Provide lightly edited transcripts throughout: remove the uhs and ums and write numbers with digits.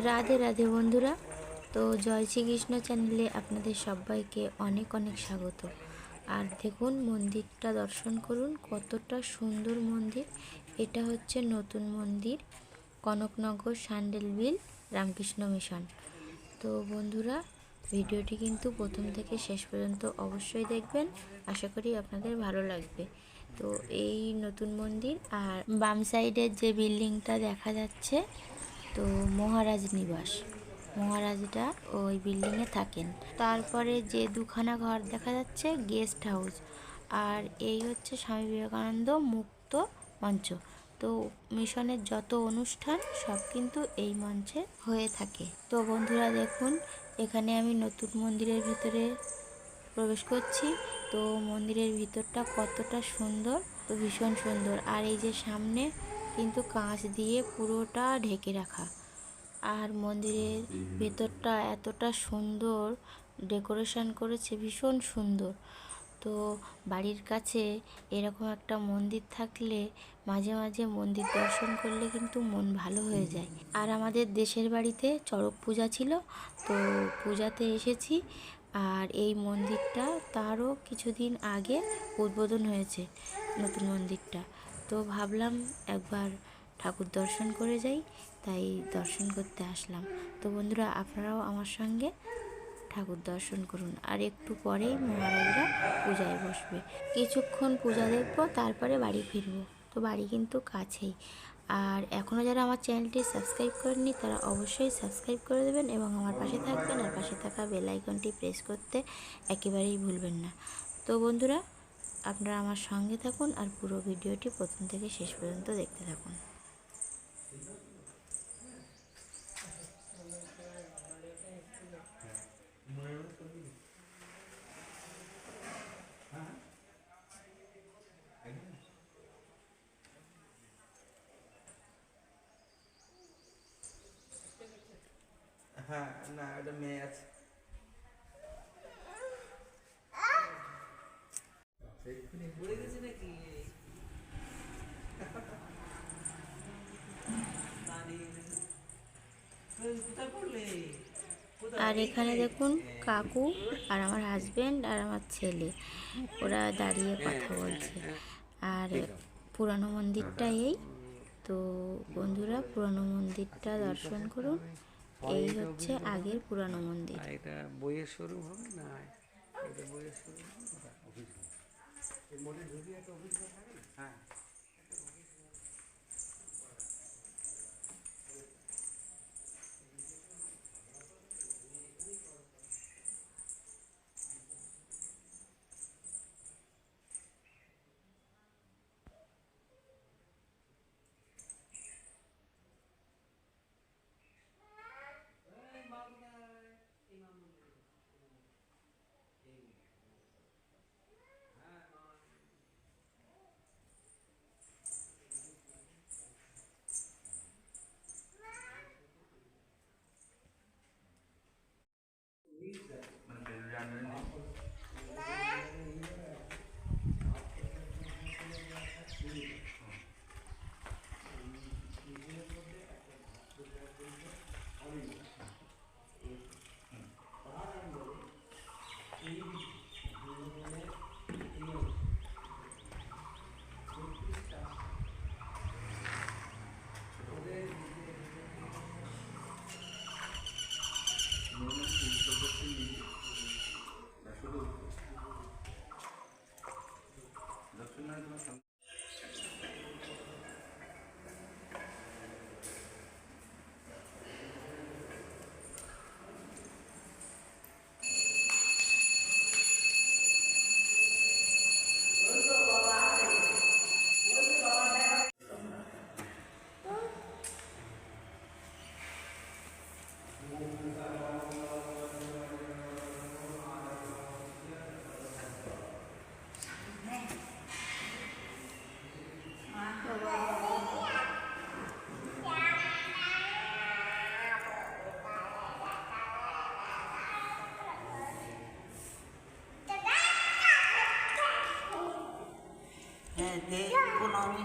রাধে রাধে বন্ধুরা। তো জয় শ্রীকৃষ্ণ চ্যানেলে আপনাদের সবাইকে অনেক অনেক স্বাগত। আর দেখুন মন্দিরটা দর্শন করুন, কতটা সুন্দর মন্দির। এটা হচ্ছে নতুন মন্দির, কনকনগর সান্ডেলবিল রামকৃষ্ণ মিশন। তো বন্ধুরা, ভিডিওটি কিন্তু প্রথম থেকে শেষ পর্যন্ত অবশ্যই দেখবেন, আশা করি আপনাদের ভালো লাগবে। তো এই নতুন মন্দির, আর বাম সাইডের যে বিল্ডিংটা দেখা যাচ্ছে, তো মহারাজ নিবাস, মহারাজরা ওই বিল্ডিংয়ে থাকেন। তারপরে যে দুখানা ঘর দেখা যাচ্ছে গেস্ট হাউস। আর এই হচ্ছে স্বামী বিবেকানন্দ মুক্ত মঞ্চ। তো মিশনের যত অনুষ্ঠান সব কিন্তু এই মঞ্চে হয়ে থাকে। তো বন্ধুরা দেখুন, এখানে আমি নতুন মন্দিরের ভিতরে প্রবেশ করছি। তো মন্দিরের ভিতরটা কতটা সুন্দর, তো ভীষণ সুন্দর। আর এই যে সামনে কিন্তু কাঁচ দিয়ে পুরোটা ঢেকে রাখা। আর মন্দিরের ভেতরটা এতটা সুন্দর ডেকোরেশন করেছে, ভীষণ সুন্দর। তো বাড়ির কাছে এরকম একটা মন্দির থাকলে মাঝে মাঝে মন্দির দর্শন করলে কিন্তু মন ভালো হয়ে যায়। আর আমাদের দেশের বাড়িতে চড়ক পূজা ছিল, তো পূজাতে এসেছি। আর এই মন্দিরটা তারও কিছুদিন আগে উদ্বোধন হয়েছে, নতুন মন্দিরটা। তো ভাবলাম একবার ঠাকুর দর্শন করে যাই, তাই দর্শন করতে আসলাম। তো বন্ধুরা, আপনারাও আমার সঙ্গে ঠাকুর দর্শন করুন। আর একটু পরেই মহারাজরা পূজায় বসবে। কিছুক্ষণ পূজা দেখবো, তারপরে বাড়ি ফিরবো। তো বাড়ি কিন্তু কাছেই। আর এখনও যারা আমার চ্যানেলটি সাবস্ক্রাইব করেননি, তারা অবশ্যই সাবস্ক্রাইব করে দেবেন এবং আমার পাশে থাকবেন। আর পাশে থাকা বেল আইকনটি প্রেস করতে একেবারেই ভুলবেন না। তো বন্ধুরা, আপনারা আমার সঙ্গে থাকুন আর পুরো ভিডিওটি প্রথম থেকে শেষ পর্যন্ত দেখতে থাকুন। হ্যাঁ, না ওটা মেয়ে আছে। পড়ে গেছে নাকি? কোথায় পড়লে? আর এখানে দেখুন কাকু আর আমার হাজবেন্ড আর আমার ছেলে, ওরা দাঁড়িয়ে কথা বলছে। আর পুরানো মন্দিরটা এই। তো বন্ধুরা, পুরানো মন্দিরটা দর্শন করুন। এই হচ্ছে আগের পুরানো মন্দির। এটা বইয়ের শোরুম হবে না? এটা বইয়ের শোরুম হ্যাঁ। হ্যাঁ, কোন আমি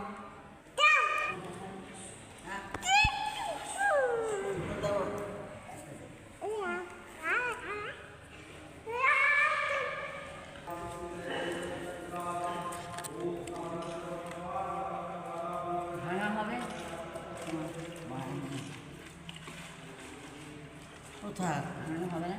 ও থাক হবে না।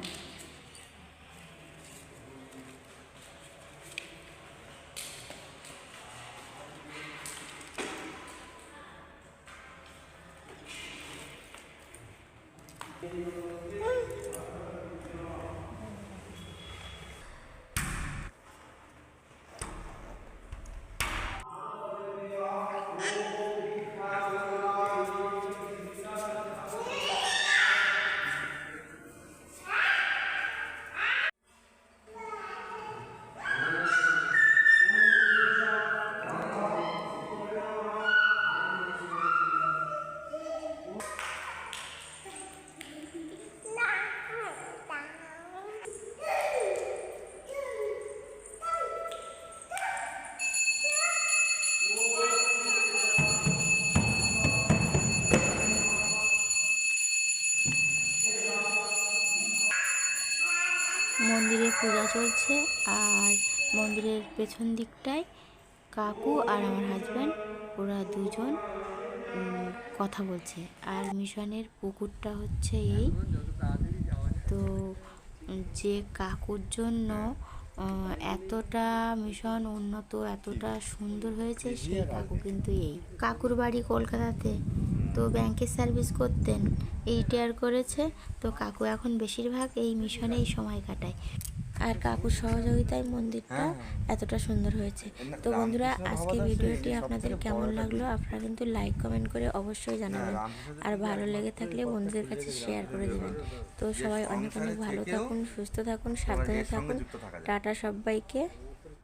মন্দিরে পূজা চলছে আর মন্দিরের পেছন দিকটায় কাকু আর আমার হাজব্যান্ড ওরা দুজন কথা বলছে। আর মিশনের পুকুরটা হচ্ছে এই। তো যে কাকুর জন্য এতটা মিশন উন্নত, এতটা সুন্দর হয়েছে, সেই কাকু কিন্তু এই। কাকুর বাড়ি কলকাতাতে, তো ব্যাংকের সার্ভিস করতেন, এই রিটায়ার করেছে। তো কাকু এখন বেশিরভাগ এই মিশনেই সময় কাটায়। আর কাকুর সহযোগিতায় মন্দিরটা এতটা সুন্দর হয়েছে। তো বন্ধুরা, আজকে ভিডিওটি আপনাদের কেমন লাগলো আপনারা কিন্তু লাইক কমেন্ট করে অবশ্যই জানাবেন। আর ভালো লেগে থাকলে বন্ধুদের কাছে শেয়ার করে দেবেন। তো সবাই অনেক অনেক ভালো থাকুন, সুস্থ থাকুন, সাবধানে থাকুন। টাটা সবাইকে।